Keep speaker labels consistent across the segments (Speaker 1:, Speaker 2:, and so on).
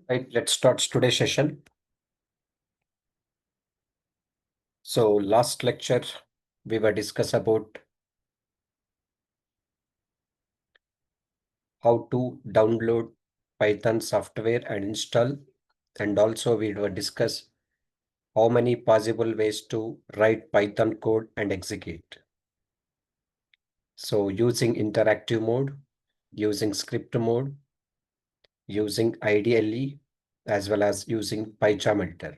Speaker 1: Right, let's start today's session. So last lecture, we were discuss about how to download Python software and install, and also we were discuss how many possible ways to write Python code and execute. So using interactive mode, using script mode, using IDLE, as well as using PyCharm editor.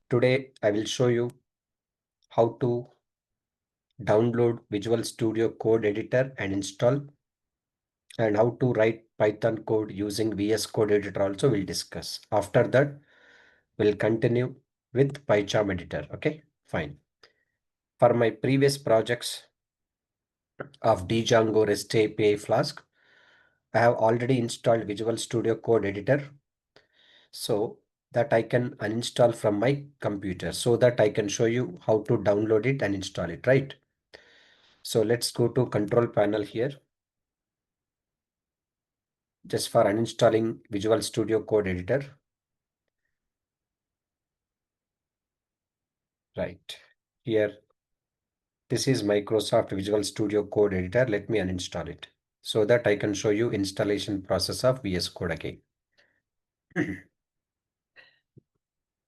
Speaker 1: Today, I will show you how to download Visual Studio Code Editor and install, and how to write Python code using VS Code Editor also we'll discuss. After that, we'll continue with PyCharm editor. Okay, fine. For my previous projects of Django, REST API, Flask, I have already installed Visual Studio Code Editor so that I can uninstall from my computer, so that I can show you how to download it and install it, right? So let's go to control panel here. Just for uninstalling Visual Studio Code Editor. Right here, this is Microsoft Visual Studio Code Editor. Let me uninstall it so that I can show you installation process of VS Code again.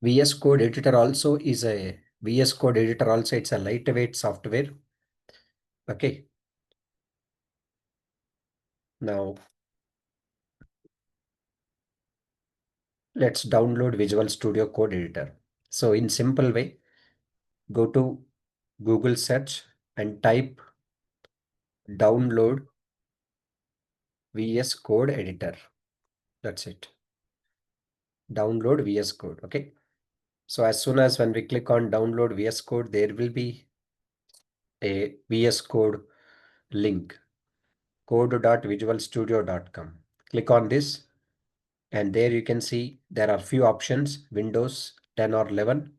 Speaker 1: VS Code Editor also is a VS Code Editor also, it's a lightweight software. Okay. Now let's download Visual Studio Code Editor. So in simple way, go to Google search and type download VS Code Editor. That's it. Download VS Code. Okay. So as soon as when we click on download VS Code, there will be a VS Code link, code.visualstudio.com. Click on this, and there you can see there are few options: Windows 10 or 11,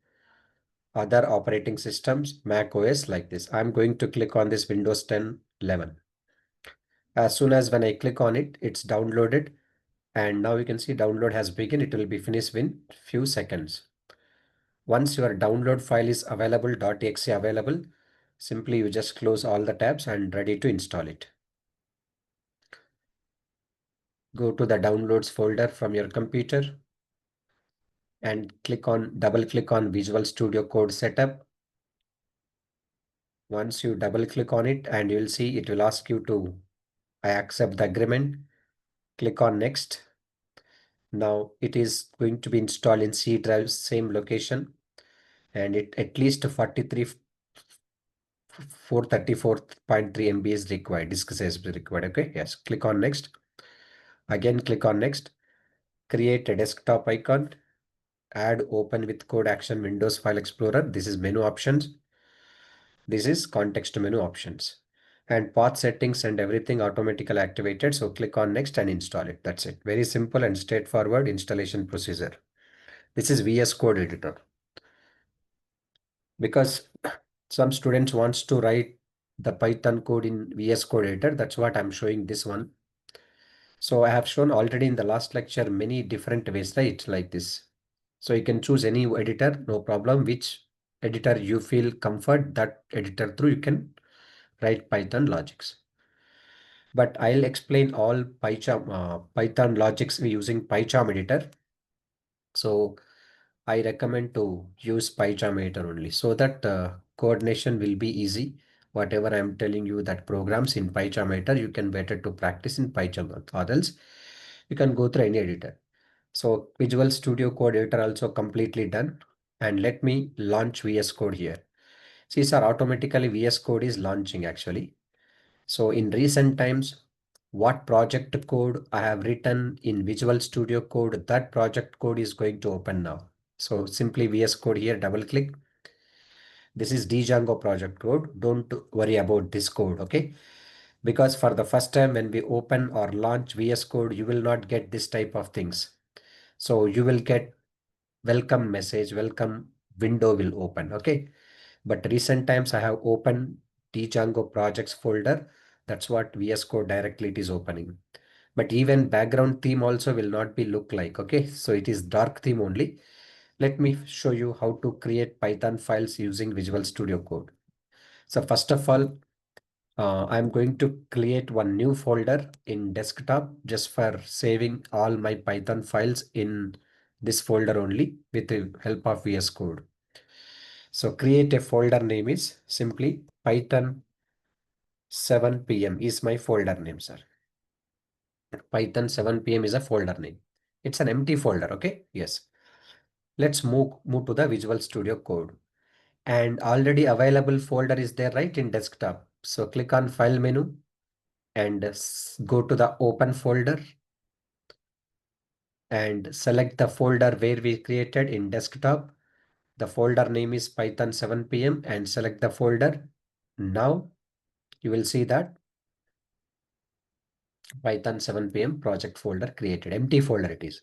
Speaker 1: other operating systems, Mac OS, like this. I'm going to click on this Windows 10 11. As soon as when I click on it, it's downloaded, and now you can see download has begun. It will be finished in few seconds. Once your download file is available, .exe available, simply you just close all the tabs and ready to install it. Go to the downloads folder from your computer and double click on Visual Studio Code Setup. Once you double click on it, and you'll see it will ask you to I accept the agreement. Click on next. Now it is going to be installed in C drive, same location, and it at least 434.3 MB is required. Disk space is required. Okay, yes. Click on next. Again, click on next. Create a desktop icon. Add open with code action Windows File Explorer. This is menu options. This is context menu options. And path settings and everything automatically activated. So click on next and install it. That's it. Very simple and straightforward installation procedure. This is VS Code Editor. Because some students wants to write the Python code in VS Code Editor. That's what I'm showing this one. So I have shown already in the last lecture many different ways, right? Like this. So you can choose any editor, no problem. Which editor you feel comfort, that editor through you can write Python logics. But I'll explain all Python logics using PyCharm editor. So I recommend to use PyCharm editor only, so that coordination will be easy. Whatever I'm telling you that programs in PyCharm editor, you can better to practice in PyCharm, or else you can go through any editor. So Visual Studio Code Editor also completely done. And let me launch VS Code here. See, sir, automatically VS Code is launching actually. So in recent times, what project code I have written in Visual Studio Code, that project code is going to open now. So simply VS Code here, double click. This is Django project code. Don't worry about this code, okay? Because for the first time when we open or launch VS Code, you will not get this type of things. So you will get welcome message, welcome window will open. Okay. But recent times I have opened Django projects folder. That's what VS Code directly it is opening. But even background theme also will not be look like, okay? So it is dark theme only. Let me show you how to create Python files using Visual Studio Code. So first of all, I'm going to create one new folder in desktop just for saving all my Python files in this folder only with the help of VS Code. So create a folder name is simply Python 7 p.m. is my folder name, sir. Python 7 p.m. is a folder name. It's an empty folder, okay? Yes. Let's move to the Visual Studio Code. And already available folder is there, right, in desktop. So click on File menu and go to the Open folder and select the folder where we created in desktop. The folder name is Python 7 p.m. and select the folder. Now you will see that Python 7 p.m. project folder created. Empty folder it is.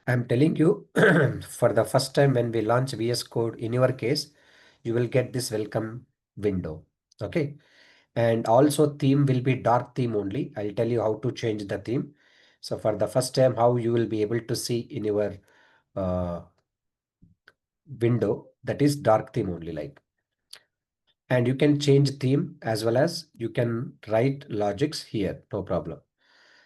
Speaker 1: I'm telling you, for the first time when we launch VS Code, in your case, you will get this welcome window. Okay. And also theme will be dark theme only. I'll tell you how to change the theme. So for the first time, how you will be able to see in your uh, window, that is dark theme only like. And you can change theme as well as you can write logics here, no problem.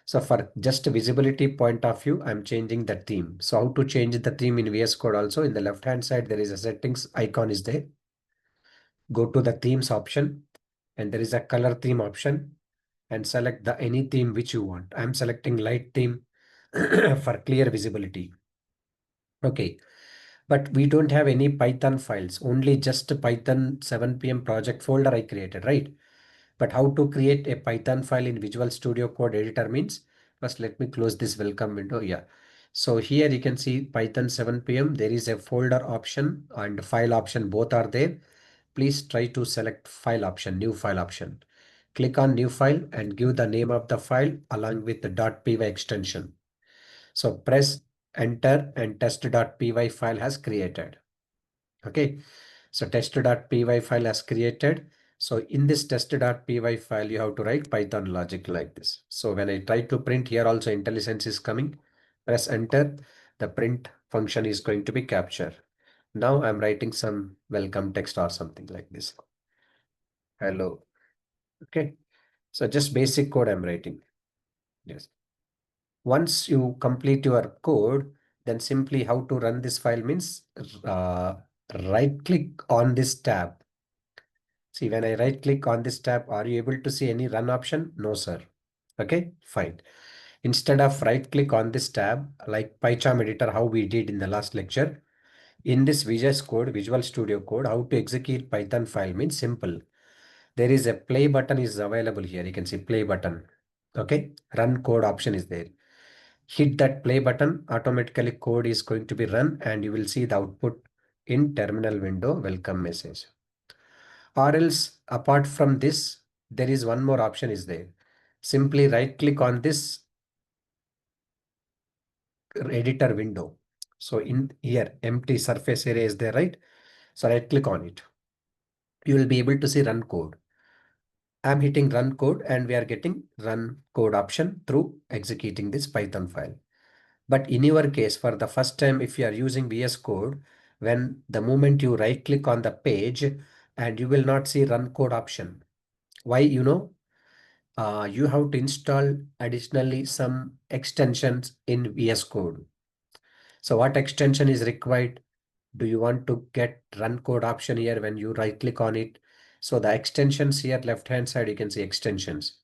Speaker 1: So for just visibility point of view, I'm changing the theme. So how to change the theme in VS Code also, in the left hand side, there is a settings icon is there. Go to the themes option and there is a color theme option and select the any theme which you want. I'm selecting light theme for clear visibility. Okay. But we don't have any Python files, only just Python 7 p.m. project folder I created, right? But how to create a Python file in Visual Studio Code editor means, first let me close this welcome window. Yeah. So here you can see Python 7 p.m. There is a folder option and file option, both are there. Please try to select file option, new file option. Click on new file and give the name of the file along with the .py extension. So press enter and test.py file has created. Okay. So test.py file has created. So in this test.py file, you have to write Python logic like this. So when I try to print here also IntelliSense is coming, press enter, the print function is going to be captured. Now I'm writing some welcome text or something like this. Hello. Okay. So just basic code I'm writing. Yes. Once you complete your code, then simply how to run this file means uh, right click on this tab. See, when I right click on this tab, are you able to see any run option? No, sir. Okay, fine. Instead of right click on this tab, like PyCharm editor, how we did in the last lecture, in this VS Code, Visual Studio Code, how to execute Python file means simple. There is a play button is available here. You can see play button. Okay, run code option is there. Hit that play button, automatically code is going to be run and you will see the output in terminal window welcome message. Or else apart from this, there is one more option is there. Simply right click on this editor window. So in here, empty surface area is there, right? So right click on it. You will be able to see run code. I'm hitting run code and we are getting run code option through executing this Python file. But in your case, for the first time, if you are using VS Code, when the moment you right click on the page and you will not see run code option. Why, you have to install additionally some extensions in VS Code. So what extension is required? Do you want to get run code option here when you right click on it? So the extensions here, left hand side, you can see extensions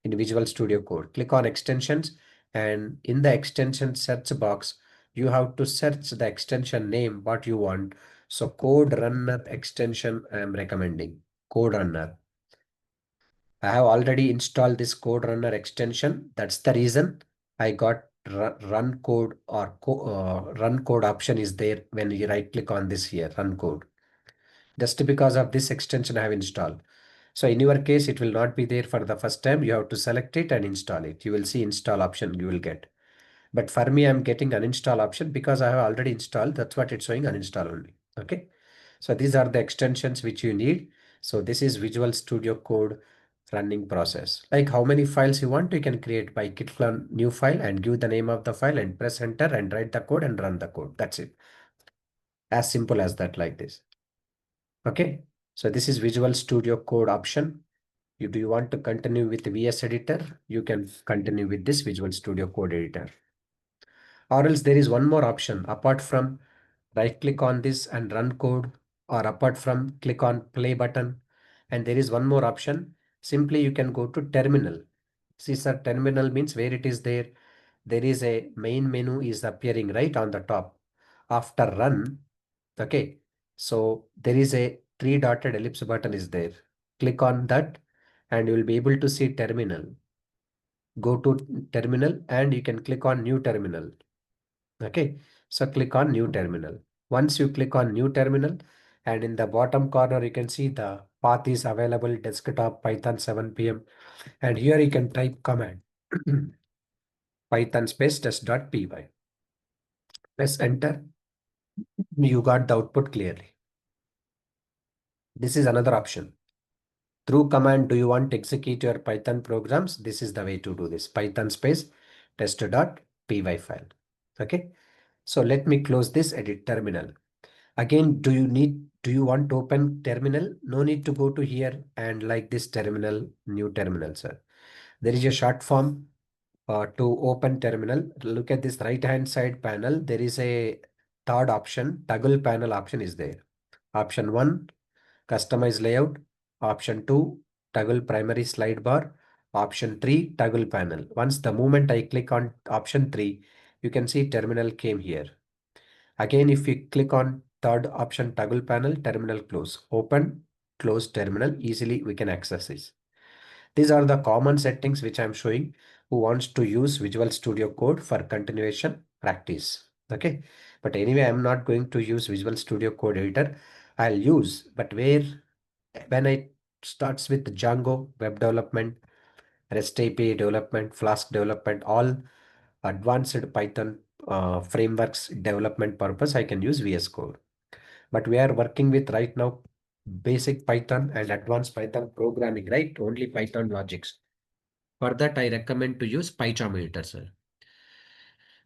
Speaker 1: in Visual Studio Code. Click on extensions and in the extension search box, you have to search the extension name, what you want. So Code Runner extension, I am recommending Code Runner. I have already installed this Code Runner extension. That's the reason I got run code or run code option is there when you right click on this here, run code. Just because of this extension I have installed. So in your case, it will not be there for the first time. You have to select it and install it. You will see install option you will get. But for me, I'm getting uninstall option because I have already installed. That's what it's showing uninstall only. Okay. So these are the extensions which you need. So this is Visual Studio Code running process. Like how many files you want, you can create by click on new file and give the name of the file and press enter and write the code and run the code. That's it. As simple as that, like this. Okay. So this is Visual Studio Code option. Do you want to continue with VS Editor? You can continue with this Visual Studio Code Editor. Or else there is one more option apart from right click on this and run code, or apart from click on play button. And there is one more option. Simply you can go to terminal. See sir, terminal means where it is there. There is a main menu is appearing right on the top. After run, okay. So there is a three dotted ellipse button is there. Click on that and you will be able to see terminal. Go to terminal and you can click on new terminal. Okay, so click on new terminal. Once you click on new terminal, and in the bottom corner you can see the path is available desktop Python 7 pm, and here you can type command Python space test.py. Press enter. You got the output clearly. This is another option. Through command, do you want to execute your Python programs? This is the way to do this. Python space test.py file. Okay. So let me close this edit terminal. Again, do you want to open terminal? No need to go to here and like this terminal, new terminal, sir. There is a short form to open terminal. Look at this right hand side panel. There is a third option, toggle panel option is there. Option 1, customize layout. Option 2, toggle primary slide bar. Option 3, toggle panel. Once the moment I click on option 3, you can see terminal came here. Again, if we click on third option, toggle panel, terminal close, open, close terminal, easily we can access this. These are the common settings which I'm showing who wants to use Visual Studio Code for continuation practice. Okay. But anyway, I'm not going to use Visual Studio Code editor. I'll use, but where when I starts with Django web development, REST API development, Flask development, all advanced Python frameworks development purpose, I can use VS Code. But we are working with right now basic Python and advanced Python programming, right? Only Python logics. For that, I recommend to use PyCharm editor, sir.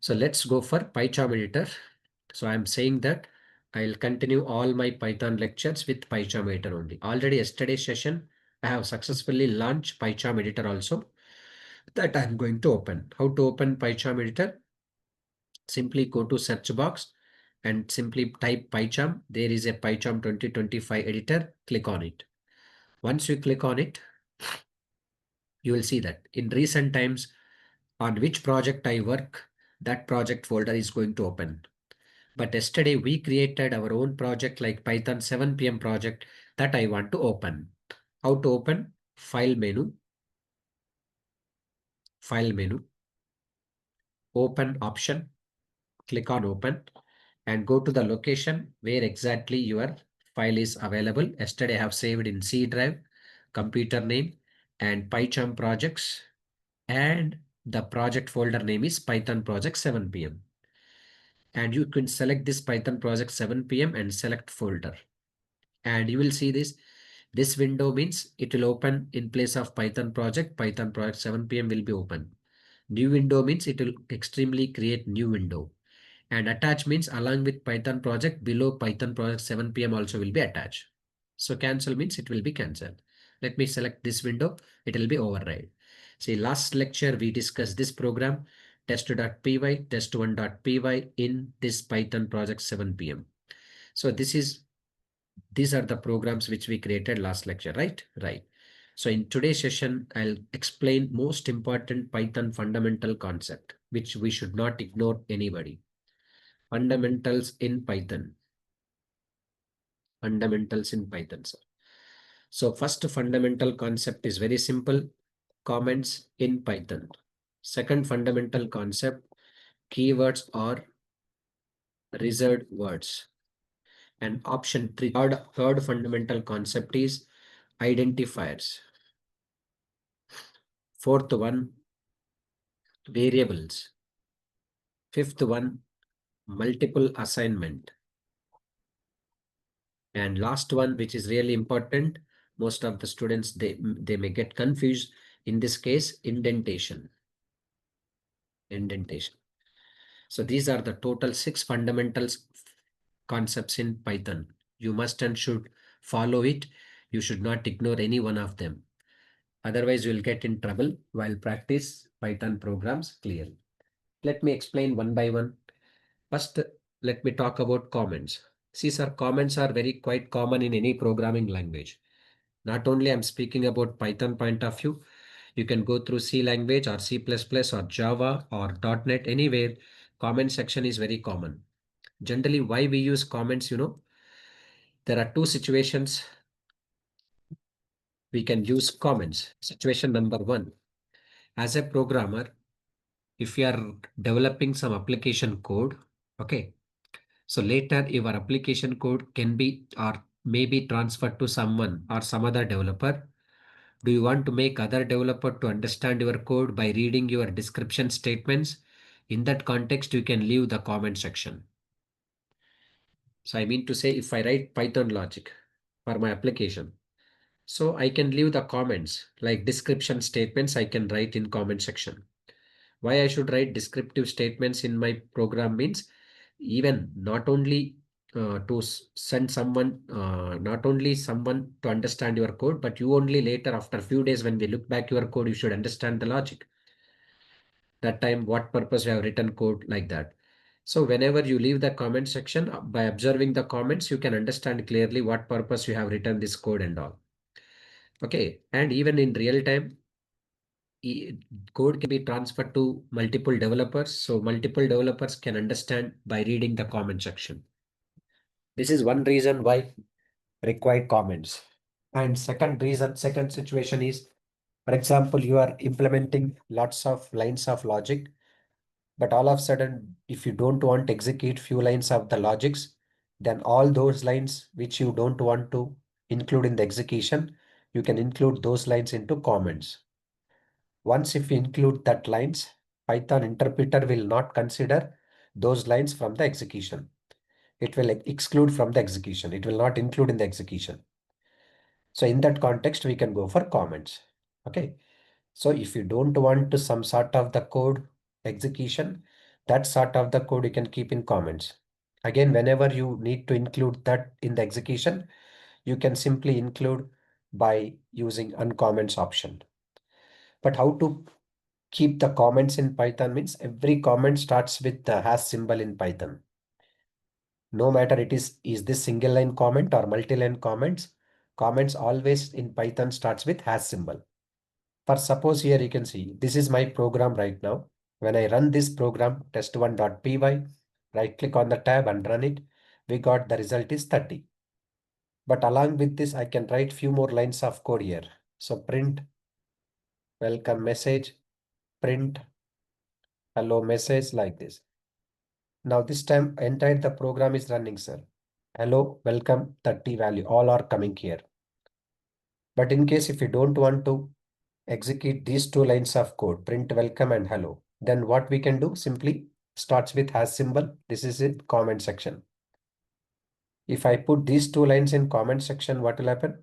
Speaker 1: So let's go for PyCharm editor. So I'm saying that I'll continue all my Python lectures with PyCharm editor only. Already yesterday's session, I have successfully launched PyCharm editor also that I'm going to open. How to open PyCharm editor? Simply go to search box and simply type PyCharm. There is a PyCharm 2025 editor. Click on it. Once you click on it, you will see that in recent times on which project I work, that project folder is going to open. But yesterday we created our own project like Python 7 pm project that I want to open. How to open? File menu, open option, click on open and go to the location where exactly your file is available. Yesterday I have saved in C drive, computer name and PyCharm projects, and the project folder name is Python project 7 pm. And you can select this Python project 7 pm and select folder. And you will see this window means it will open in place of Python project 7 pm will be open. New window means it will extremely create new window. And attach means along with Python project below Python project 7 pm also will be attached. So cancel means it will be cancelled. Let me select this window. It will be override. See, last lecture we discussed this program test2.py, test1.py in this Python project 7 pm. So these are the programs which we created last lecture, right? Right. So in today's session, I'll explain most important Python fundamental concept, which we should not ignore anybody. Fundamentals in Python. Fundamentals in Python, sir. So first fundamental concept is very simple. Comments in Python. Second fundamental concept, keywords or reserved words. And option three, third fundamental concept is identifiers. Fourth one, variables. Fifth one, multiple assignment. And last one, which is really important, most of the students, they may get confused. In this case, indentation. Indentation. So these are the total 6 fundamentals concepts in Python. You must and should follow it. You should not ignore any one of them. Otherwise, you'll get in trouble while practice Python programs clearly. Let me explain one by one. First, let me talk about comments. See, sir, comments are very quite common in any programming language. Not only I'm speaking about Python point of view, you can go through C language or C++ or Java or .NET, anywhere. Comment section is very common. Generally, why we use comments, there are two situations we can use comments. Situation number one, as a programmer, if you are developing some application code, okay, so later your application code can be or may be transferred to someone or some other developer. Do you want to make other developer to understand your code by reading your description statements? In that context, you can leave the comment section. So I mean to say, if I write Python logic for my application, so I can leave the comments like description statements I can write in comment section. Why I should write descriptive statements in my program means even not only to send someone, not only someone to understand your code, but you only later after a few days when we look back your code, you should understand the logic. That time, what purpose you have written code like that. So whenever you leave the comment section, by observing the comments, you can understand clearly what purpose you have written this code and all. Okay, and even in real time, code can be transferred to multiple developers. So multiple developers can understand by reading the comment section. This is one reason why required comments. And second situation is, for example, you are implementing lots of lines of logic, but all of a sudden, if you don't want to execute few lines of the logics, then all those lines which you don't want to include in the execution, you can include those lines into comments. Once if you include that lines, Python interpreter will not consider those lines from the execution. It will exclude from the execution. It will not include in the execution. So in that context, we can go for comments. Okay. So if you don't want to some sort of the code execution, that sort of the code you can keep in comments. Again, whenever you need to include that in the execution, you can simply include by using uncomments option. But how to keep the comments in Python means every comment starts with the hash symbol in Python. No matter is this single line comment or multi-line comments always in Python starts with hash symbol. For suppose here you can see, this is my program right now. When I run this program test1.py, right click on the tab and run it, we got the result is 30. But along with this, I can write few more lines of code here. So print welcome message, print hello message like this. Now this time entire the program is running, sir. Hello, welcome, 30 value, all are coming here. But in case if you don't want to execute these two lines of code, print welcome and hello, then what we can do simply starts with hash symbol. This is it, comment section. If I put these two lines in comment section, what will happen?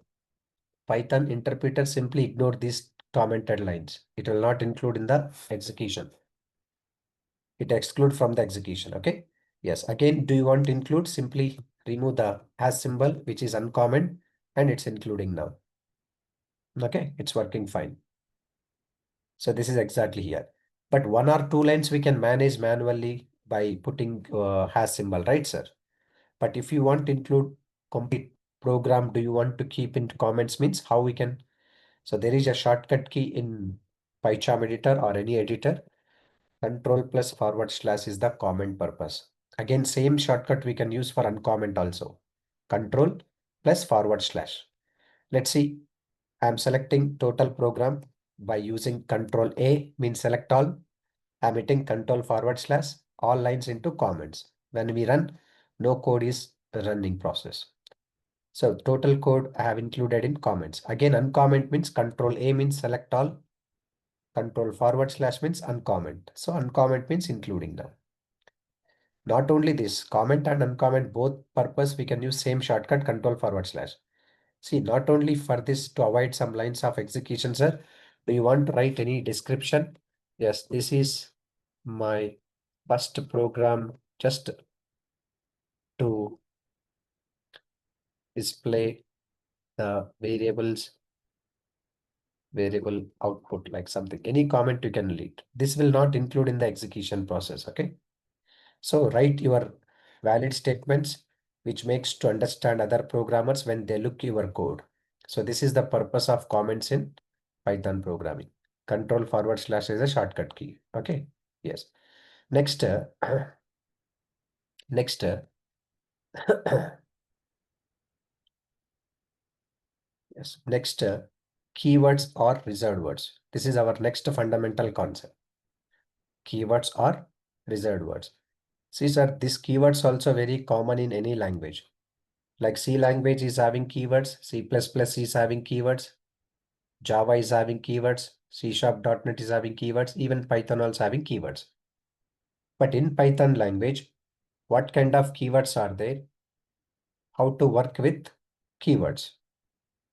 Speaker 1: Python interpreter simply ignore these commented lines. It will not include in the execution. It exclude from the execution. Okay. Yes. Again, do you want to include? Simply remove the hash symbol, which is uncommon, and it's including now. Okay. It's working fine. So this is exactly here. But one or two lines we can manage manually by putting hash symbol, right, sir? But if you want to include complete program, do you want to keep in comments means how we can? So there is a shortcut key in PyCharm editor or any editor. Control plus forward slash is the comment purpose. Again, same shortcut we can use for uncomment also. Control plus forward slash. Let's see. I'm selecting total program by using Control A means select all. I'm hitting Control forward slash all lines into comments. When we run, no code is running process. So total code I have included in comments. Again, uncomment means Control A means select all. Control forward slash means uncomment. So uncomment means including now. Not only this, comment and uncomment both purpose, we can use same shortcut control/. See, not only for this to avoid some lines of execution, sir. Do you want to write any description? Yes, this is my first program just to display the variable output like something. Any comment you can lead. This will not include in the execution process. Okay. So write your valid statements, which makes to understand other programmers when they look your code. So this is the purpose of comments in Python programming. Control// is a shortcut key. Okay. Yes. Next, next, yes. Next, keywords or reserved words. This is our next fundamental concept. Keywords or reserved words. See, sir, this keywords also very common in any language. Like C language is having keywords, C++ is having keywords, Java is having keywords, C#.NET is having keywords, even Python also having keywords. But in Python language, what kind of keywords are there? How to work with keywords?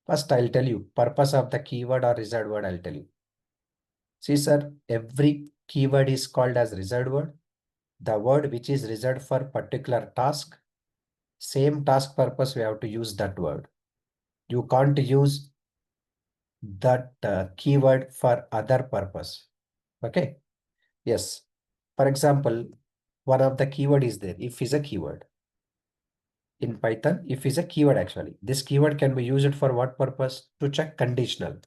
Speaker 1: First, I'll tell you purpose of the keyword or reserved word. I'll tell you. See, sir, every keyword is called as reserved word. The word which is reserved for particular task, same task purpose, we have to use that word. You can't use that keyword for other purpose. Okay. Yes. For example, one of the keyword is there. If is a keyword. In Python, if is a keyword actually. This keyword can be used for what purpose? To check conditional.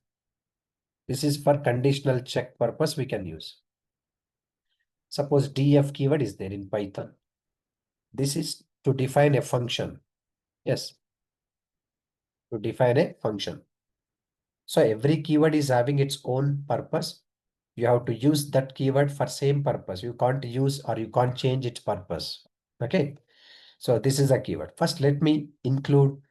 Speaker 1: This is for conditional check purpose we can use. Suppose def keyword is there in Python. This is to define a function. Yes. To define a function. So every keyword is having its own purpose. You have to use that keyword for same purpose. You can't use or you can't change its purpose. Okay. So this is a keyword. First, let me include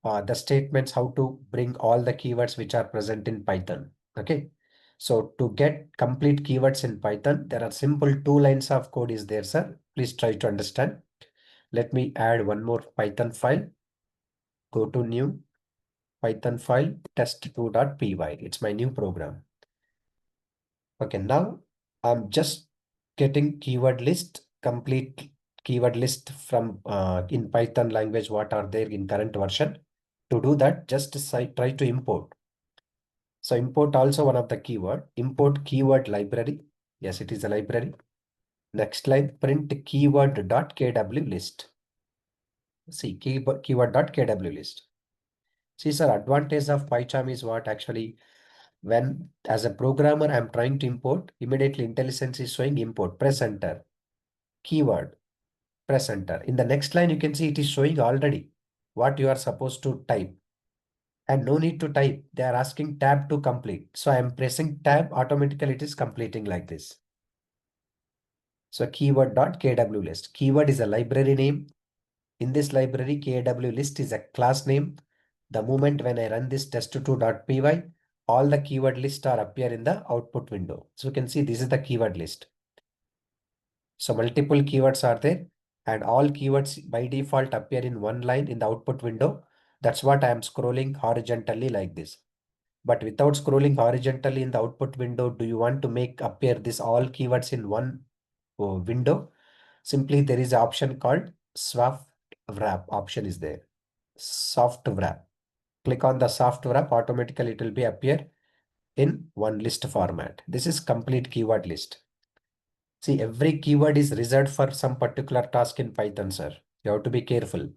Speaker 1: the statements how to bring all the keywords which are present in Python. Okay. So to get complete keywords in Python, there are simple 2 lines of code is there, sir. Please try to understand. Let me add one more Python file. Go to new Python file test2.py. It's my new program. Okay, now I'm just getting keyword list, complete keyword list from in Python language, what are there in current version. To do that, just try to import. So import also one of the keyword, import keyword library. Yes, it is a library. Next line, print keyword.kw list. See, keyword.kw list. See, sir, advantage of PyCharm is what actually when as a programmer I'm trying to import, immediately IntelliSense is showing import, press enter, keyword, press enter. In the next line, you can see it is showing already what you are supposed to type. And no need to type. They are asking tab to complete. So I am pressing tab, automatically it is completing like this. So keyword.kw list. Keyword is a library name. In this library, kw list is a class name. The moment when I run this test2.py, all the keyword lists are appear in the output window. So you can see this is the keyword list. So multiple keywords are there and all keywords by default appear in one line in the output window. That's what I am scrolling horizontally like this. But without scrolling horizontally in the output window, do you want to make appear this all keywords in one window? Simply there is an option called soft wrap option is there. Soft wrap. Click on the soft wrap, automatically it will be appear in one list format. This is complete keyword list. See, every keyword is reserved for some particular task in Python, sir. You have to be careful.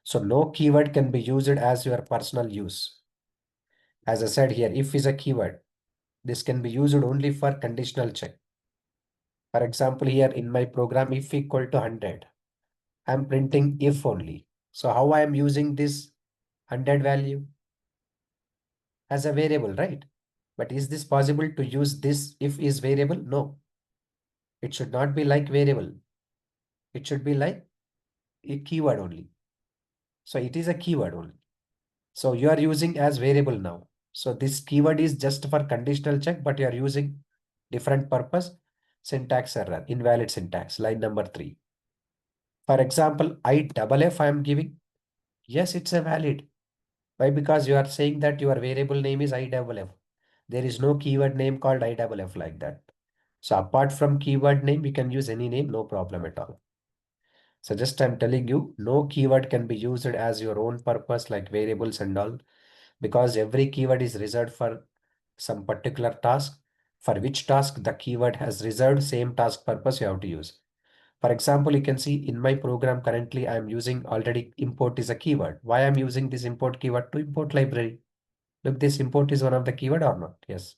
Speaker 1: So no keyword can be used as your personal use. As I said here, if is a keyword, this can be used only for conditional check. For example, here in my program, if equal to 100, I'm printing if only. So how I am using this 100 value? As a variable, right? But is this possible to use this if is variable? No. It should not be like variable. It should be like a keyword only. So it is a keyword only. So you are using as variable now. So this keyword is just for conditional check, but you are using different purpose. Syntax error, invalid syntax, line number 3. For example, IFF I am giving. Yes, it's a valid. Why? Because you are saying that your variable name is IFF. There is no keyword name called IFF like that. So apart from keyword name, we can use any name, no problem at all. So just I'm telling you, no keyword can be used as your own purpose like variables and all, because every keyword is reserved for some particular task, for which task the keyword has reserved same task purpose you have to use. For example, you can see in my program currently I am using already import is a keyword. Why I'm using this import keyword? To import library. Look, this import is one of the keyword or not? Yes.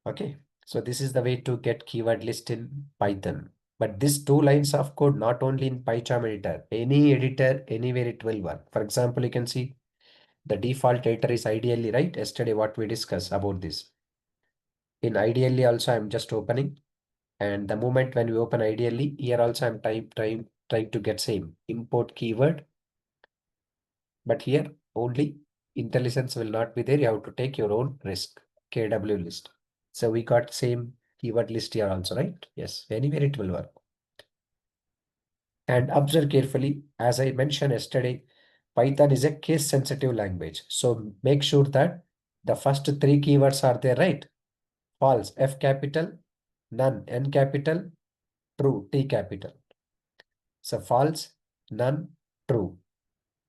Speaker 1: Okay. So this is the way to get keyword list in Python. But these two lines of code not only in PyCharm editor, any editor, anywhere it will work. For example, you can see the default editor is ideally, right? Yesterday what we discussed about this. In ideally also I'm just opening, and the moment when we open ideally, here also I'm trying to get same import keyword, but here only intelligence will not be there. You have to take your own risk. KW list. So we got same keyword list here also, right? Yes, anywhere it will work. And observe carefully, as I mentioned yesterday, Python is a case sensitive language. So make sure that the first three keywords are there, right? False, F capital, none, N capital, true, T capital. So false, none, true.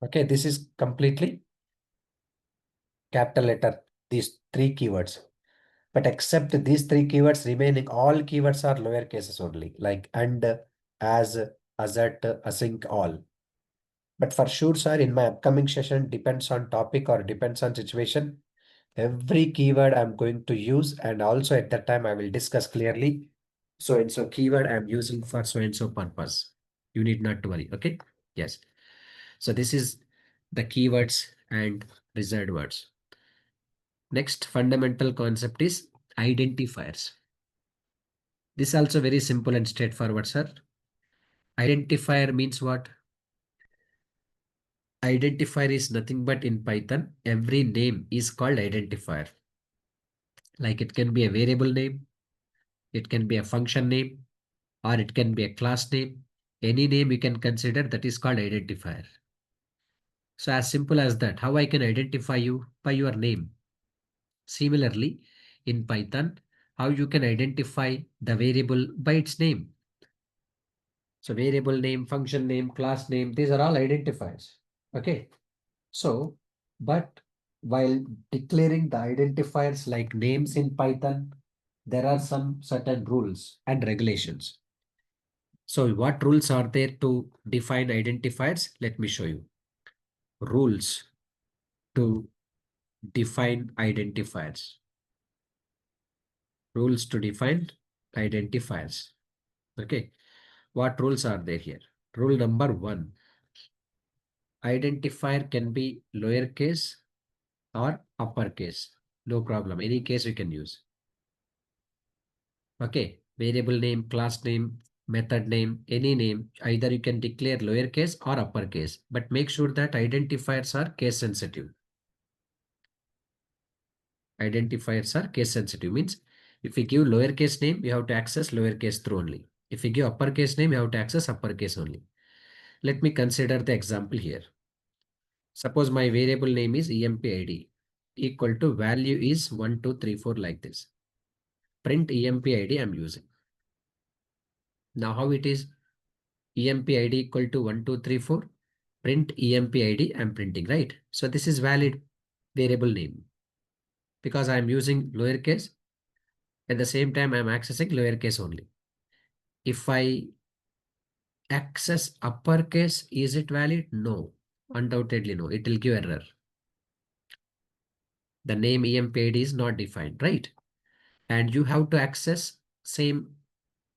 Speaker 1: Okay, this is completely capital letter, these three keywords. But except these three keywords, remaining all keywords are lower cases only, like and, as, assert, async, all. But for sure, sir, in my upcoming session, depends on topic or depends on situation. Every keyword I'm going to use, and also at that time I will discuss clearly. So and so keyword I'm using for so and so purpose. You need not to worry. Okay. Yes. So this is the keywords and reserved words. Next fundamental concept is identifiers. This is also very simple and straightforward, sir. Identifier means what? Identifier is nothing but in Python, every name is called identifier. Like it can be a variable name, it can be a function name, or it can be a class name. Any name you can consider that is called identifier. So as simple as that, how I can identify you by your name. Similarly, in Python, how you can identify the variable by its name. So variable name, function name, class name, these are all identifiers. Okay. So, but while declaring the identifiers like names in Python, there are some certain rules and regulations. So what rules are there to define identifiers? Let me show you. Rules to define identifiers. Rules to define identifiers. Okay. What rules are there here? Rule number one. Identifier can be lowercase or uppercase. No problem. Any case you can use. Okay. Variable name, class name, method name, any name. Either you can declare lowercase or uppercase. But make sure that identifiers are case sensitive. Identifiers are case sensitive means if we give lowercase name, you have to access lowercase through only. If we give uppercase name, you have to access uppercase only. Let me consider the example here. Suppose my variable name is empid equal to value is 1234 like this. Print empid I'm using. Now how it is? empid equal to 1234. Print empid I'm printing, right? So this is valid variable name because I'm using lowercase. At the same time, I'm accessing lowercase only. If I access uppercase, is it valid? No, undoubtedly no. It will give error. The name empid is not defined, right? And you have to access same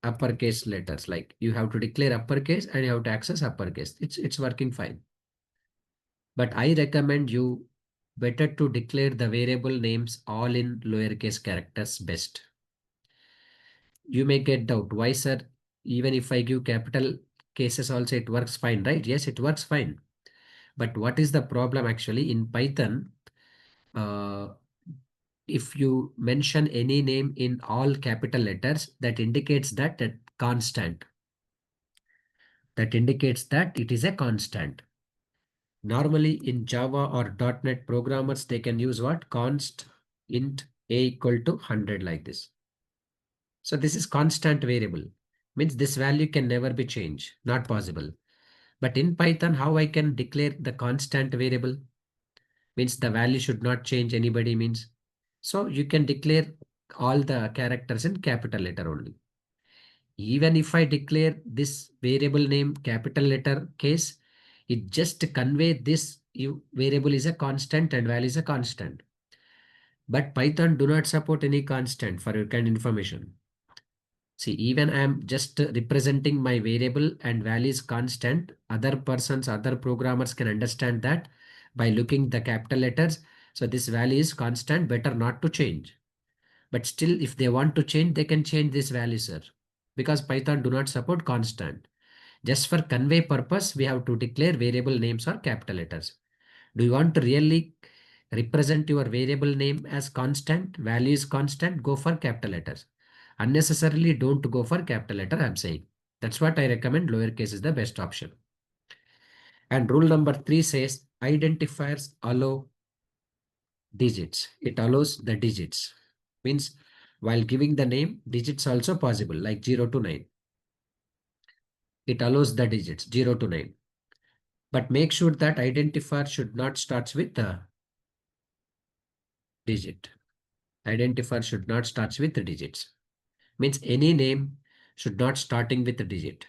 Speaker 1: uppercase letters. Like you have to declare uppercase and you have to access uppercase. It's working fine. But I recommend you better to declare the variable names all in lowercase characters best. You may get doubt. Why, sir? Even if I give capital cases also, it works fine, right? Yes, it works fine. But what is the problem actually in Python? Uh, if you mention any name in all capital letters, that indicates that constant. That indicates that it is a constant. Normally in Java or .NET programmers, they can use what? Const int a equal to 100 like this. So this is constant variable. Means this value can never be changed. Not possible. But in Python, how I can declare the constant variable? Means the value should not change anybody means. So you can declare all the characters in capital letter only. Even if I declare this variable name capital letter case, it just convey this variable is a constant and value is a constant. But Python do not support any constant for your kind information. See, even I am just representing my variable and value is constant. Other persons, other programmers can understand that by looking the capital letters. So this value is constant, better not to change. But still, if they want to change, they can change this value, sir. Because Python do not support constant. Just for convey purpose, we have to declare variable names or capital letters. Do you want to really represent your variable name as constant, value is constant, go for capital letters. Unnecessarily don't go for capital letter, I'm saying. That's what I recommend. Lowercase is the best option. And rule number 3 says identifiers allow digits. It allows the digits. Means while giving the name, digits also possible like 0 to 9. It allows the digits 0 to 9. But make sure that identifier should not start with a digit. Identifier should not start with the digits. Means any name should not starting with a digit.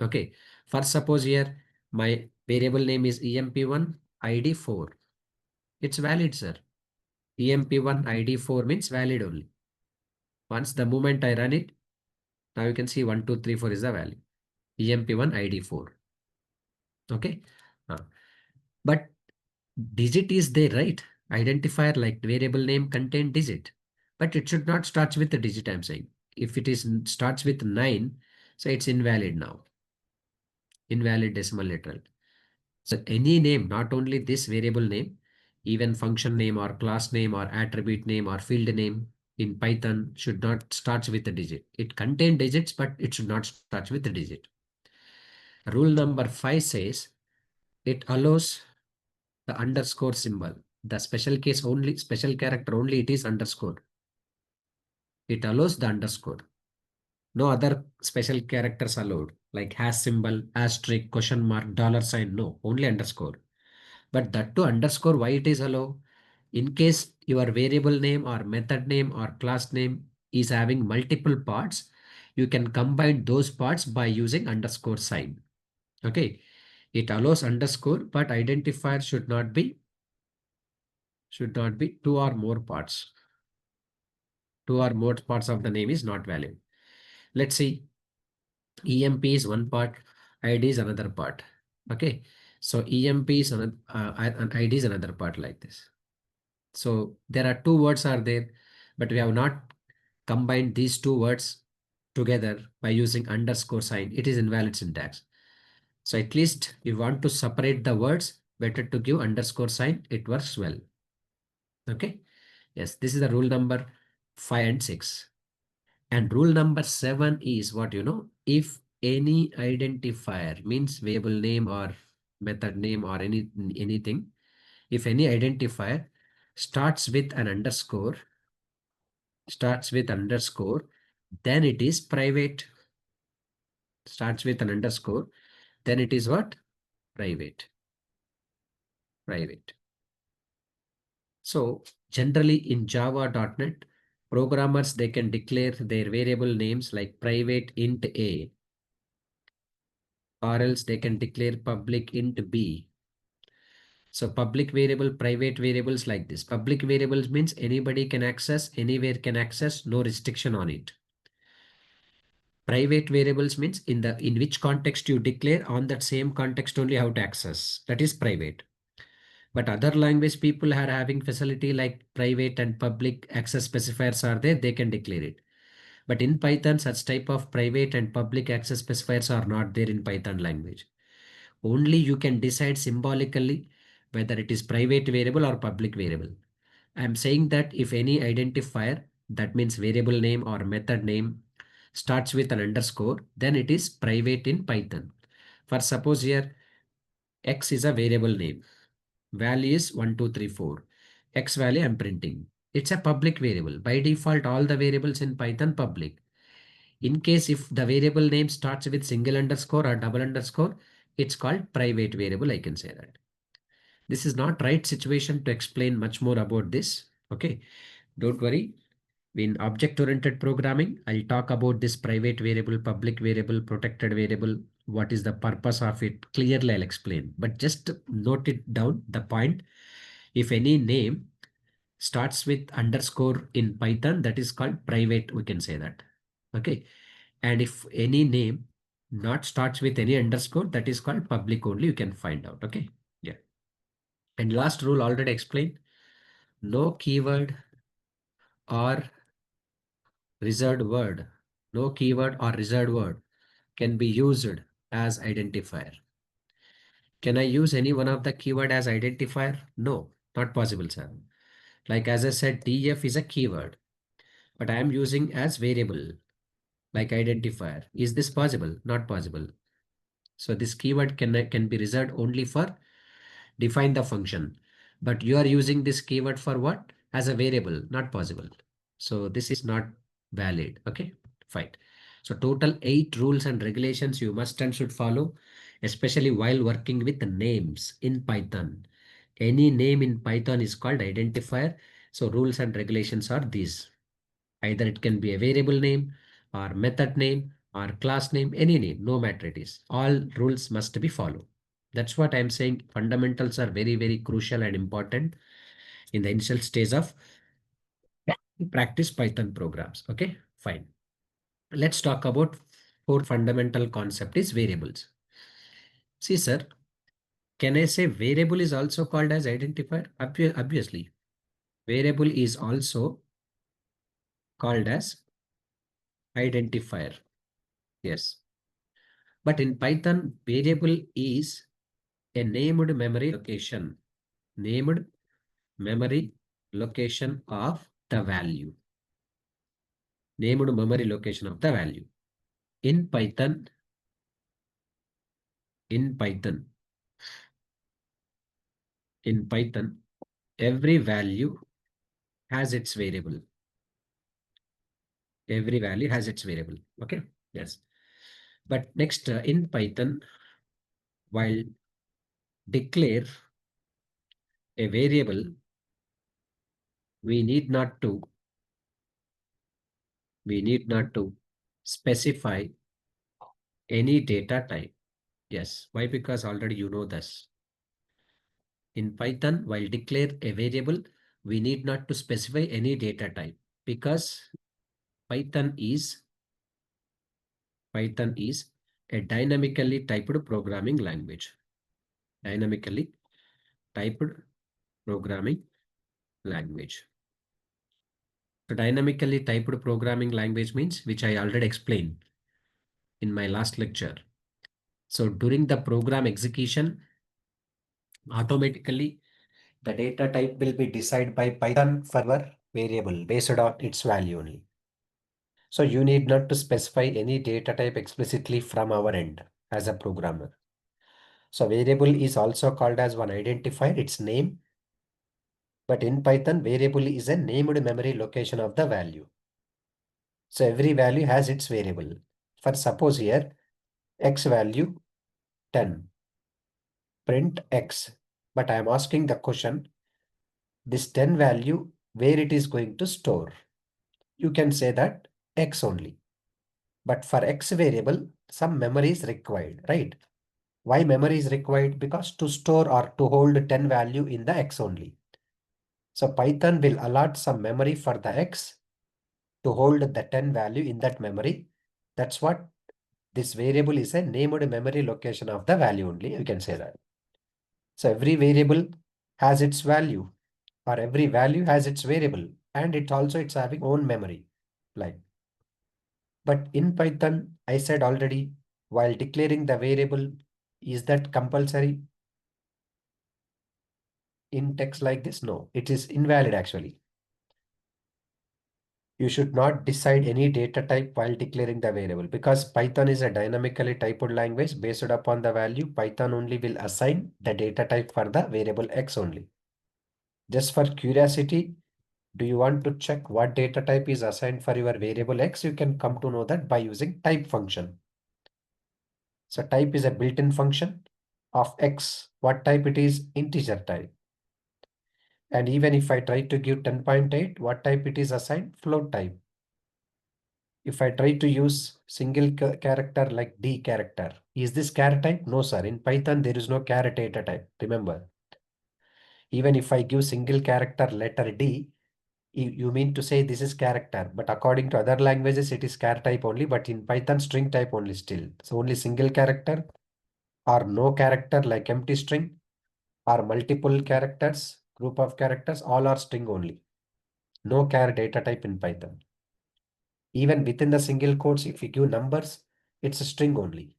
Speaker 1: Okay. First, suppose here my variable name is emp1 id 4. It's valid, sir. emp1 id 4 means valid only. Once the moment I run it, now you can see 1, 2, 3, 4 is the value. emp1 id 4. Okay. But digit is there, right? Identifier like variable name contain digit, but it should not start with the digit, I'm saying. If it is starts with 9, so it's invalid now. Invalid decimal literal. So any name, not only this variable name, even function name or class name or attribute name or field name in Python should not start with a digit. It contain digits, but it should not start with a digit. Rule number 5 says it allows the underscore symbol. The special case only, special character only, it is underscore. It allows the underscore. No other special characters allowed, like hash symbol, asterisk, question mark, dollar sign. No, only underscore. But that to underscore, why it is allowed? In case your variable name or method name or class name is having multiple parts, you can combine those parts by using underscore sign. Okay. It allows underscore, but identifier should not be two or more parts. Two or more parts of the name is not valid. Let's see. EMP is one part, ID is another part. Okay. So EMP is another, and ID is another part like this. So there are two words are there, but we have not combined these two words together by using underscore sign. It is invalid syntax. So at least you want to separate the words, better to give underscore sign. It works well. Okay. Yes, this is the rule number 5 and 6. And rule number 7 is what if any identifier means variable name or method name or anything, if any identifier starts with underscore, then it is private. Starts with an underscore, then it is what? Private. Private. So generally in Java.NET, programmers, they can declare their variable names like private int a, or else they can declare public int b. So public variable, private variables like this. Public variables means anybody can access, anywhere can access, no restriction on it. Private variables means in which context you declare, on that same context only how to access. That is private. But other language people are having facility like private and public access specifiers are there, they can declare it. But in Python, such type of private and public access specifiers are not there in Python language. Only you can decide symbolically whether it is private variable or public variable. I'm saying that if any identifier, that means variable name or method name, starts with an underscore, then it is private in Python. For suppose here X is a variable name. Value is 1, 2, 3, 4. X value I'm printing. It's a public variable. By default, all the variables in Python public. In case if the variable name starts with single underscore or double underscore, it's called private variable. I can say that. This is not right situation to explain much more about this. Okay, don't worry. In object-oriented programming, I'll talk about this private variable, public variable, protected variable. What is the purpose of it? Clearly, I'll explain. But just note it down, the point. If any name starts with underscore in Python, that is called private, we can say that. Okay. And if any name not starts with any underscore, that is called public only, you can find out. Okay. Yeah. And last rule already explained. No keyword or reserved word. No keyword or reserved word can be used as identifier. Can I use any one of the keyword as identifier? No, not possible, sir. Like as I said, df is a keyword, but I am using as variable, like identifier. Is this possible? Not possible. So this keyword can be reserved only for define the function. But you are using this keyword for what? As a variable, not possible. So this is not valid. Okay, fine. So total 8 rules and regulations you must and should follow, especially while working with names in Python. Any name in Python is called identifier. So rules and regulations are these. Either it can be a variable name or method name or class name, any name, no matter it is. All rules must be followed. That's what I'm saying. Fundamentals are very, very crucial and important in the initial stage of practice Python programs. Okay, fine. Let's talk about fourth fundamental concept is variables. See, sir, can I say variable is also called as identifier? Obviously, variable is also called as identifier. Yes. But in Python, variable is a named memory location. Named memory location of the value. Named memory location of the value. In Python, in Python, in Python, every value has its variable. Every value has its variable. Okay. Yes. But next, in Python, while declare a variable, we need not to specify any data type. Yes. Why? Because already you know this. In Python, while declare a variable, we need not to specify any data type because Python is a dynamically typed programming language. Dynamically typed programming language. So dynamically typed programming language means, which I already explained in my last lecture. So during the program execution, automatically the data type will be decided by Python for our variable based on its value only. So you need not to specify any data type explicitly from our end as a programmer. So variable is also called as one identifier, its name. But in Python, variable is a named memory location of the value. So every value has its variable. For suppose here, x value 10, print x. But I am asking the question, this 10 value, where it is going to store? You can say that x only. But for x variable, some memory is required, right? Why memory is required? Because to store or to hold 10 value in the x only. So Python will allot some memory for the x to hold the 10 value in that memory. That's what this variable is, a named memory location of the value only. You can say that. So every variable has its value or every value has its variable and it's having own memory. Like, but in Python, I said already, while declaring the variable, is that compulsory in text like this? No, it is invalid actually. You should not decide any data type while declaring the variable because Python is a dynamically typed language based upon the value. Python only will assign the data type for the variable X only. Just for curiosity, do you want to check what data type is assigned for your variable X? You can come to know that by using type function. So type is a built-in function of X. What type it is? Integer type. And even if I try to give 10.8, what type it is assigned? Float type. If I try to use single character like D character, is this char type? No, sir. In Python, there is no char data type. Remember, even if I give single character letter D, you mean to say this is character, but according to other languages, it is char type only, but in Python, string type only still. So only single character or no character like empty string or multiple characters, group of characters, all are string only. No char data type in Python. Even within the single quotes, if you give numbers, it's a string only.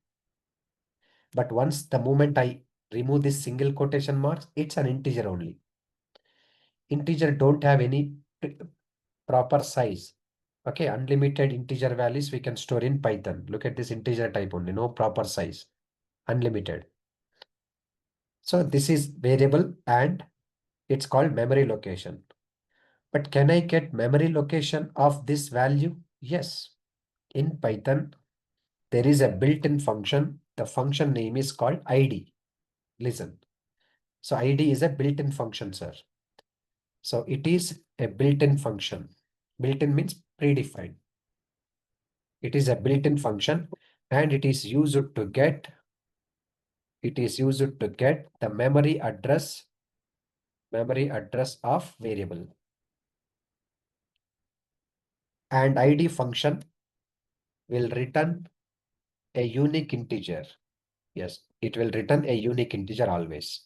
Speaker 1: But once the moment I remove this single quotation marks, it's an integer only. Integer don't have any proper size. Okay, unlimited integer values we can store in Python. Look at this integer type only, no proper size, unlimited. So this is variable and it's called memory location. But can I get memory location of this value? Yes. In Python, there is a built-in function. The function name is called ID. Listen. So ID is a built-in function, sir. So it is a built-in function. Built-in means predefined. It is a built-in function and it is used to get the memory address of variable. And ID function will return a unique integer. Yes, it will return a unique integer always.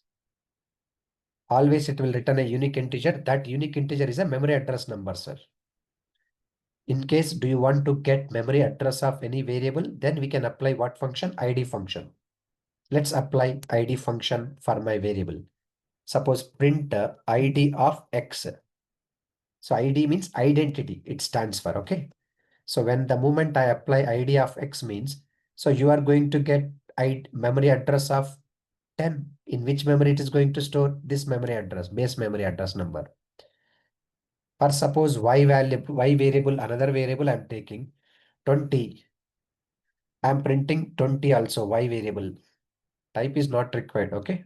Speaker 1: Always it will return a unique integer. That unique integer is a memory address number, sir. In case, do you want to get memory address of any variable? Then we can apply what function? ID function. Let's apply ID function for my variable. Suppose print ID of X. So ID means identity. It stands for, okay? So when the moment I apply ID of X means, so you are going to get memory address of 10. In which memory it is going to store? This memory address, base memory address number. Or suppose Y variable, another variable I'm taking 20. I'm printing 20 also, Y variable. Type is not required, okay?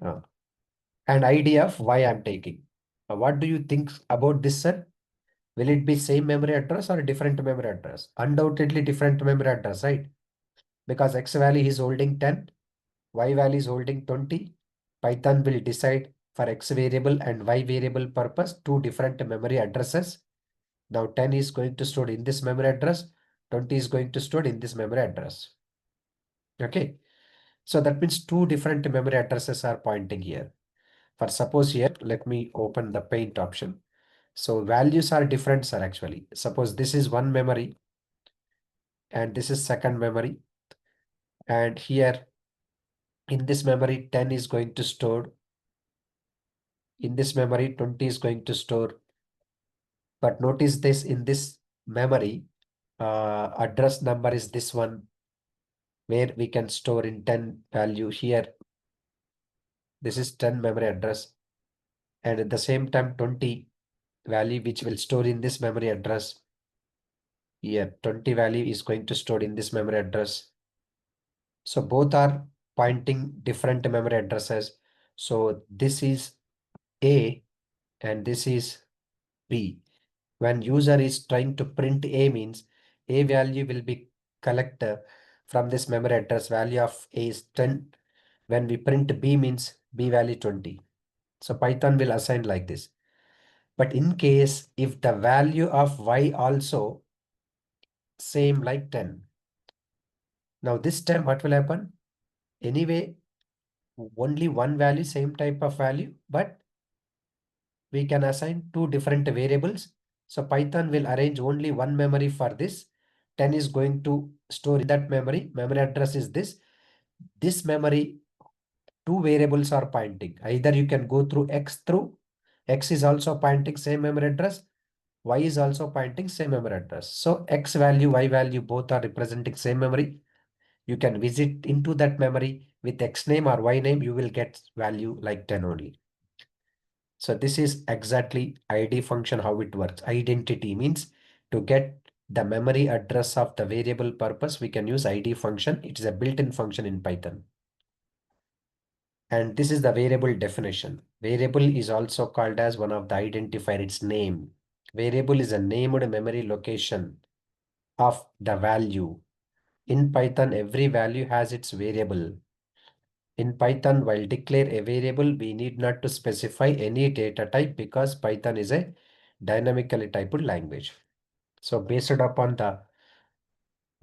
Speaker 1: And ID of Y I'm taking. What do you think about this, sir? Will it be same memory address or a different memory address? Undoubtedly different memory address, right? Because X value is holding 10, Y value is holding 20. Python will decide for X variable and Y variable purpose two different memory addresses. Now 10 is going to store in this memory address, 20 is going to store in this memory address. Okay. So that means two different memory addresses are pointing here. For suppose here, let me open the paint option. So values are different, sir, actually. Suppose this is one memory and this is second memory. And here in this memory, 10 is going to store. In this memory, 20 is going to store. But notice this in this memory, address number is this one where we can store in 10 value here. This is 10 memory address. And at the same time, 20 value which will store in this memory address. Here, 20 value is going to store in this memory address. So both are pointing different memory addresses. So this is A and this is B. When user is trying to print A means A value will be collected from this memory address. Value of A is 10. When we print B means B value 20. So Python will assign like this. But in case if the value of Y also same like 10. Now this time what will happen? Anyway, only one value, same type of value, but we can assign two different variables. So Python will arrange only one memory for this. 10 is going to store in that memory. Memory address is this. This memory, two variables are pointing. Either you can go through X is also pointing same memory address, Y is also pointing same memory address. So X value, Y value, both are representing same memory. You can visit into that memory with X name or Y name, you will get value like 10 only. So this is exactly ID function, how it works. Identity means to get the memory address of the variable purpose, we can use ID function. It is a built-in function in Python. And this is the variable definition. Variable is also called as one of the identifier, its name. Variable is a named memory location of the value. In Python, every value has its variable. In Python, while declare a variable, we need not to specify any data type because Python is a dynamically typed language. So based upon the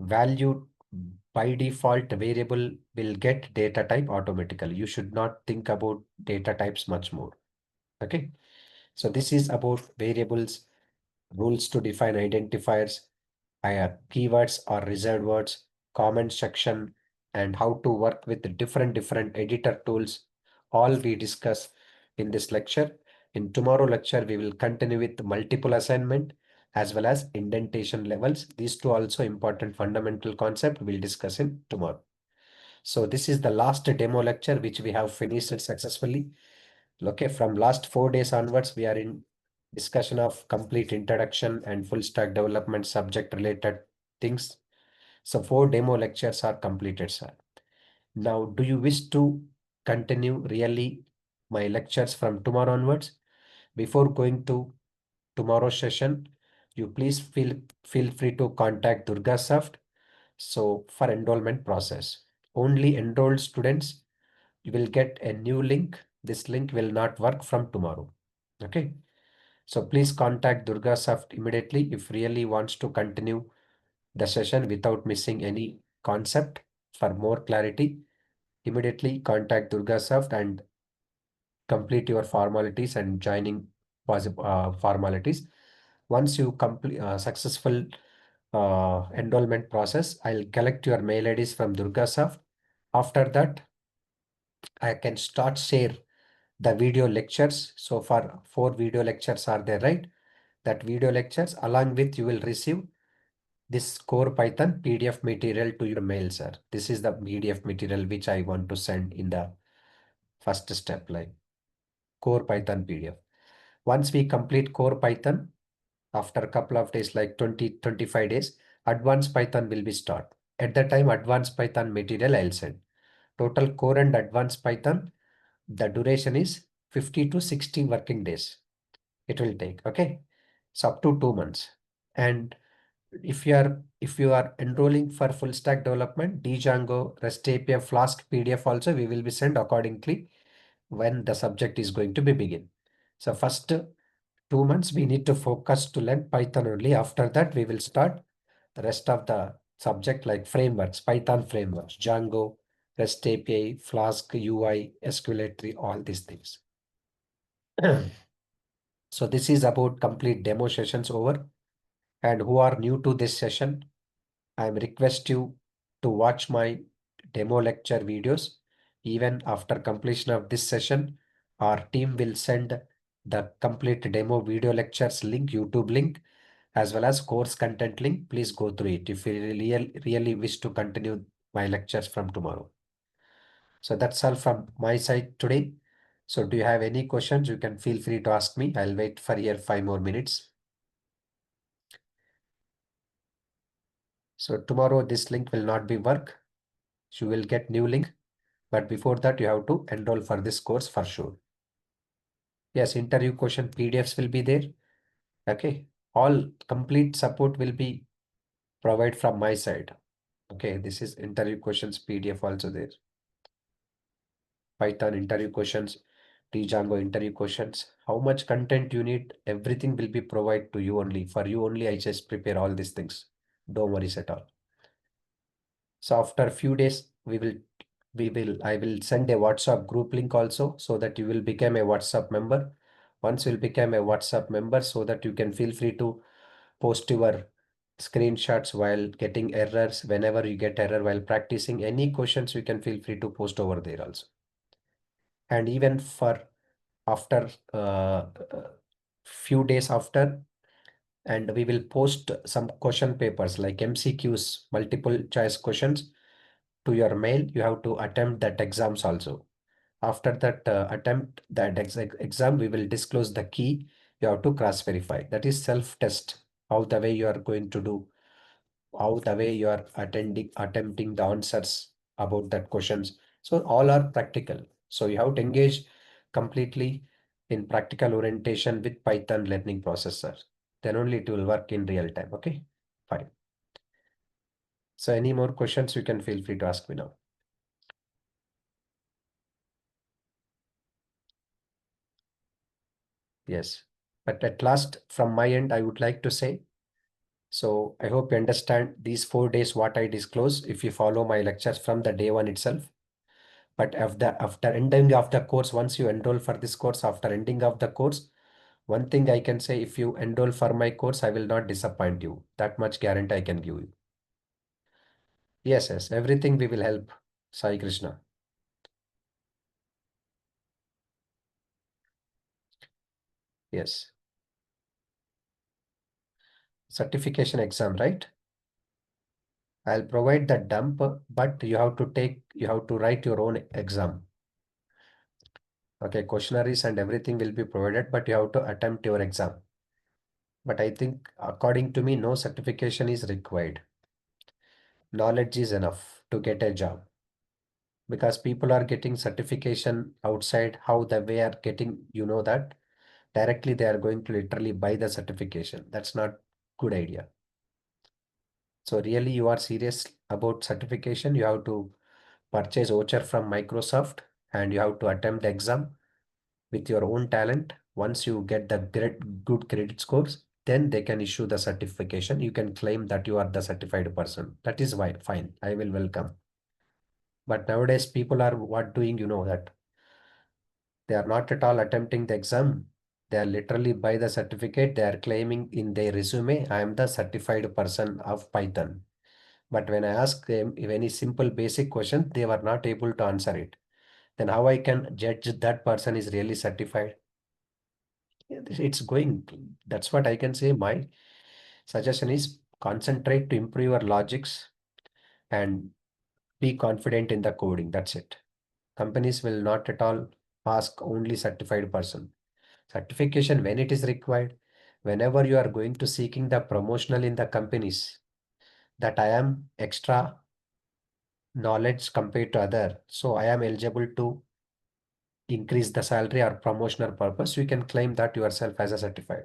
Speaker 1: value, by default variable will get data type automatically. You should not think about data types much more. Okay. So this is about variables, rules to define identifiers, keywords or reserved words, comment section, and how to work with the different editor tools. All we discuss in this lecture. In tomorrow lecture, we will continue with multiple assignment as well as indentation levels. These two also important fundamental concept we'll discuss in tomorrow. So this is the last demo lecture which we have finished successfully. Okay, from last 4 days onwards, we are in discussion of complete introduction and full stack development subject related things. So 4 demo lectures are completed, sir. Now, do you wish to continue really my lectures from tomorrow onwards? Before going to tomorrow's session, you please feel free to contact DurgaSoft. So for enrollment process, only enrolled students, you will get a new link. This link will not work from tomorrow. Okay. So please contact DurgaSoft immediately if really wants to continue the session without missing any concept. For more clarity, immediately contact DurgaSoft and complete your formalities and joining formalities. Once you complete successful enrollment process, I'll collect your mail IDs from DurgaSoft. After that, I can start share the video lectures. So far, 4 video lectures are there, right? That video lectures along with you will receive this core Python PDF material to your mail, sir. This is the PDF material which I want to send in the first step, like core Python PDF. Once we complete core Python, after a couple of days, like 20-25 days, advanced Python will be start. At that time, advanced Python material I'll send. Total core and advanced Python, the duration is 50 to 60 working days. It will take, okay? So up to 2 months. And if you are enrolling for full stack development, Django, REST API, Flask, PDF also we will be sent accordingly when the subject is going to be begin. So first 2 months we need to focus to learn Python only. After that we will start the rest of the subject like frameworks, Python frameworks, Django, REST API, Flask, UI, SQL, all these things. So this is about complete demo sessions over. And who are new to this session, I request you to watch my demo lecture videos. Even after completion of this session, our team will send the complete demo video lectures link, YouTube link, as well as course content link. Please go through it if you really wish to continue my lectures from tomorrow. So that's all from my side today. So do you have any questions? You can feel free to ask me. I'll wait for here 5 more minutes. So tomorrow this link will not be work. You will get new link. But before that, you have to enroll for this course for sure. Yes, interview question PDFs will be there. Okay. All complete support will be provided from my side. Okay. This is interview questions PDF also there. Python interview questions, Django interview questions. How much content you need, everything will be provided to you only. For you only, I just prepare all these things. Don't worry at all. So after a few days, I will send a WhatsApp group link also so that you will become a WhatsApp member. Once you will become a WhatsApp member so that you can feel free to post your screenshots while getting errors. Whenever you get error while practicing any questions, you can feel free to post over there also. And even for after few days after, and we will post some question papers like MCQs, multiple choice questions to your mail. You have to attempt that exams also. After that attempt that exam, we will disclose the key. You have to cross verify. That is self test. How the way you are going to do, how the way you are attempting the answers about that questions. So all are practical. So you have to engage completely in practical orientation with Python learning processor. Then only it will work in real time. Okay, fine. So any more questions, you can feel free to ask me now. Yes. But at last, from my end, I would like to say, so I hope you understand these 4 days what I disclose if you follow my lectures from the day one itself. But after ending of the course, once you enroll for this course, after ending of the course, one thing I can say, if you enroll for my course, I will not disappoint you. That much guarantee I can give you. Yes, yes, everything we will help. Sai Krishna. Yes. Certification exam, right? I'll provide the dump, but you have to write your own exam. Okay, questionnaires and everything will be provided, but you have to attempt your exam. But I think, according to me, no certification is required. Knowledge is enough to get a job because people are getting certification outside. How the way are getting, that directly they are going to literally buy the certification. That's not good idea. So really, you are serious about certification, you have to purchase voucher from Microsoft and you have to attempt the exam with your own talent. Once you get the good credit scores, then they can issue the certification. You can claim that you are the certified person. That is why, fine, I will welcome. But nowadays, people are what doing, that they are not at all attempting the exam. They are literally by the certificate. They are claiming in their resume, I am the certified person of Python. But when I ask them if any simple basic question, they were not able to answer it. Then how I can judge that person is really certified? It's going. That's what I can say. My suggestion is concentrate to improve your logics and be confident in the coding. That's it. Companies will not at all ask only certified person. Certification when it is required, whenever you are going to seeking the promotional in the companies, that I am extra knowledge compared to other, so I am eligible to increase the salary or promotional purpose, you can claim that yourself as a certified.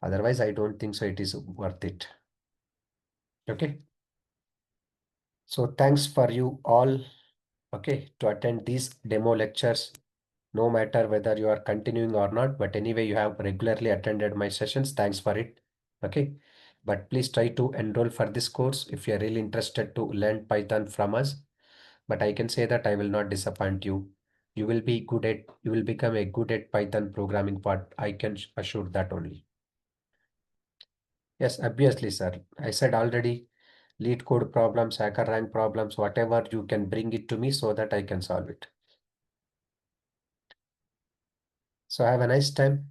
Speaker 1: Otherwise, I don't think so it is worth it. Okay. So thanks for you all, okay, to attend these demo lectures, no matter whether you are continuing or not, but anyway, you have regularly attended my sessions. Thanks for it. Okay. But please try to enroll for this course if you are really interested to learn Python from us. But I can say that I will not disappoint you. You will become a good at Python programming part. I can assure that only. Yes, obviously, sir. I said already, lead code problems, hacker rank problems, whatever you can bring it to me so that I can solve it. So have a nice time.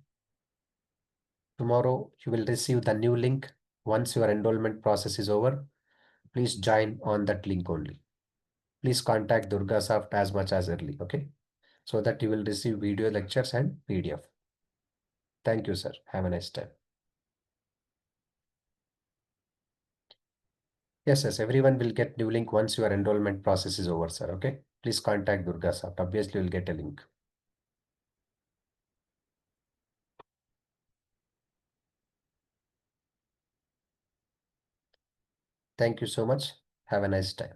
Speaker 1: Tomorrow you will receive the new link. Once your enrollment process is over, please join on that link only. Please contact DurgaSoft as much as early, okay? So that you will receive video lectures and PDF. Thank you, sir. Have a nice time. Yes, yes, everyone will get new link once your enrollment process is over, sir. Okay. Please contact DurgaSoft. Obviously, you'll get a link. Thank you so much. Have a nice time.